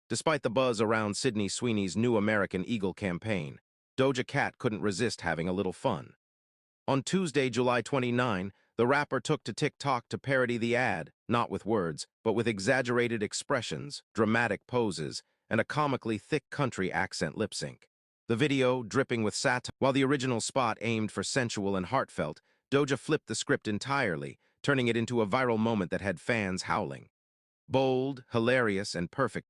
Despite the buzz around Sydney Sweeney's new American Eagle campaign, Doja Cat couldn't resist having a little fun. On Tuesday, July 29, the rapper took to TikTok to parody the ad, not with words, but with exaggerated expressions, dramatic poses, and a comically thick country accent lip sync. The video, dripping with satire, while the original spot aimed for sensual and heartfelt, Doja flipped the script entirely, turning it into a viral moment that had fans howling. Bold, hilarious, and perfect.